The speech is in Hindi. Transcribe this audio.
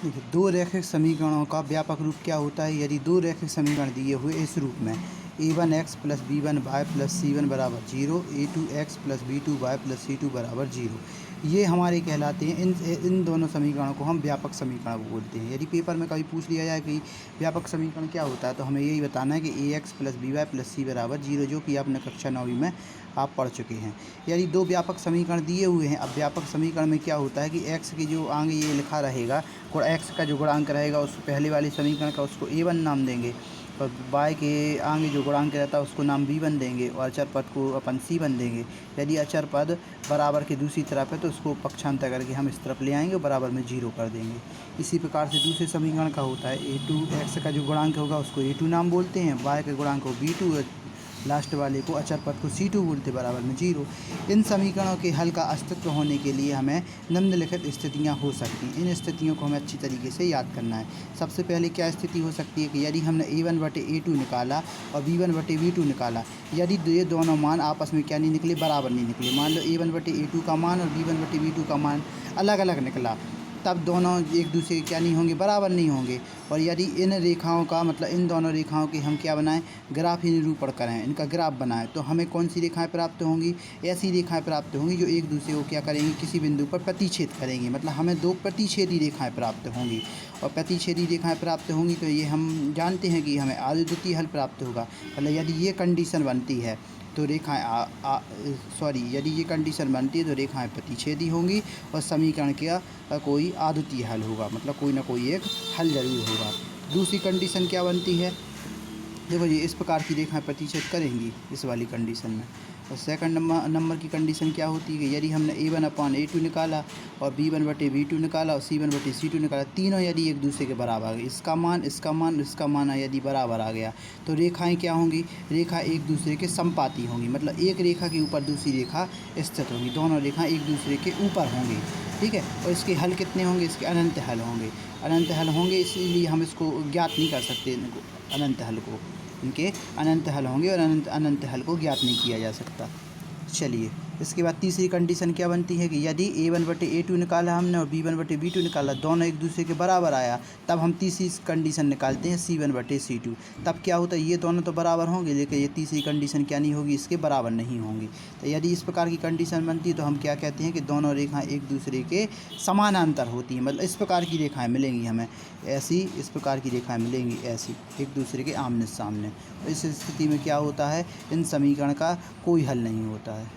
देखिए, दो रैखिक समीकरणों का व्यापक रूप क्या होता है। यदि दो रैखिक समीकरण दिए हुए इस रूप में a1x plus b1y plus c1 बराबर 0, a2x plus b2y plus c2 बराबर 0, ये हमारे कहलाते हैं। इन दोनों समीकरणों को हम व्यापक समीकरण बोलते हैं। यदि पेपर में कभी पूछ लिया जाए कि व्यापक समीकरण क्या होता है, तो हमें यही बताना है कि ax plus by plus c बराबर 0, जो कि आपने कक्षा 9वीं में आप पढ़ चुके हैं। यदि दो व्यापक समीकरण दिए हुए हैं, अब व्यापक समीकरण में क्या होता है कि x की जो आगे ये लिखा रहेगा, x का जो गुणांक रहेगा उस पहले वाले समीकरण का उसको a1 नाम देंगे, और y के आगे जो गुणांक रहता है उसको नाम b1 देंगे, और अचर पद को अपन c1 देंगे। यदि अचर पद बराबर के दूसरी तरफ है तो उसको पक्षांतर करके हम इस तरफ ले आएंगे और बराबर में 0 कर देंगे। इसी प्रकार से दूसरे समीकरण का होता है a2x का जो गुणांक होगा उसको a2 नाम बोलते हैं, y के गुणांक को b2, लास्ट वाले को अचर पद को c2 बोलते, बराबर में 0। इन समीकरणों के हल का अस्तित्व होने के लिए हमें निम्नलिखित स्थितियां हो सकती हैं। इन स्थितियों को हमें अच्छी तरीके से याद करना है। सबसे पहले क्या स्थिति हो सकती है कि यदि हमने a1/a2 निकाला और b1/b2 निकाला, यदि ये दोनों मान आपस में क्या नहीं निकले, बराबर नहीं निकले। मान लो a1/a2 का मान और b1/b2 का मान अलग अलग निकला, तब दोनों एक दूसरे के क्या नहीं होंगे, बराबर नहीं होंगे। और यदि इन रेखाओं का मतलब इन दोनों रेखाओं के हम क्या बनाएं, ग्राफ ही निरूपण करें, इनका ग्राफ बनाएं, तो हमें कौन सी रेखाएं प्राप्त होंगी, ऐसी रेखाएं प्राप्त होंगी जो एक दूसरे को क्या करेंगी, किसी बिंदु पर प्रतिच्छेद करेंगी। मतलब हमें दो प्रतिच्छेदी रेखाएं प्राप्त होंगी, और प्रतिच्छेदी रेखाएं प्राप्त होंगी तो ये हम जानते हैं कि हमें आद्वितीय हल प्राप्त होगा। मतलब यदि ये कंडीशन बनती है तो रेखाएं यदि ये कंडीशन बनती है तो रेखाएं प्रतिच्छेदी होंगी और समीकरण का कोई आद्वितीय हल होगा, मतलब कोई ना कोई एक हल जरूर होगा। दूसरी कंडीशन क्या बनती है, देखो जी, इस प्रकार की रेखाएं प्रतिच्छेद करेंगी इस वाली कंडीशन में। और सेकंड नंबर की कंडीशन क्या होती है कि यदि हमने a1/a2 निकाला और b1/b2 निकाला और c1/c2 निकाला, तीनों यदि एक दूसरे के बराबर आ गए, इसका मान इसका मान इसका मान यदि बराबर आ गया, तो रेखाएं क्या होंगी, रेखा एक दूसरे के समपाती होंगी। मतलब एक रेखा के ऊपर दूसरी रेखा स्थित होंगी, दोनों रेखाएं एक दूसरे के ऊपर होंगी, ठीक है। और इसके हल कितने होंगे, इसके अनंत हल होंगे, अनंत हल होंगे। इसीलिए हम इसको ज्ञात नहीं कर सकते, अनंत हल को, इनके अनंत हल होंगे और अनंत हल को ज्ञात नहीं किया जा सकता। चलिए, इसके बाद तीसरी कंडीशन क्या बनती है कि यदि a1/a2 निकाला हमने और b1/b2 निकाला, दोनों एक दूसरे के बराबर आया, तब हम तीसरी कंडीशन निकालते हैं c1/c2। तब क्या होता है, ये दोनों तो बराबर होंगे लेकिन ये तीसरी कंडीशन क्या नहीं होगी, इसके बराबर नहीं होंगी। तो यदि इस प्रकार की कंडीशन बनती है तो हम क्या कहते हैं कि दोनों रेखाएं एक दूसरे के समानांतर होती हैं। मतलब इस प्रकार की रेखाएं मिलेंगी हमें, ऐसी इस प्रकार की रेखाएं मिलेंगी ऐसी एक दूसरे के आमने सामने। तो इस स्थिति में क्या होता है, इन समीकरण का कोई हल नहीं होता है।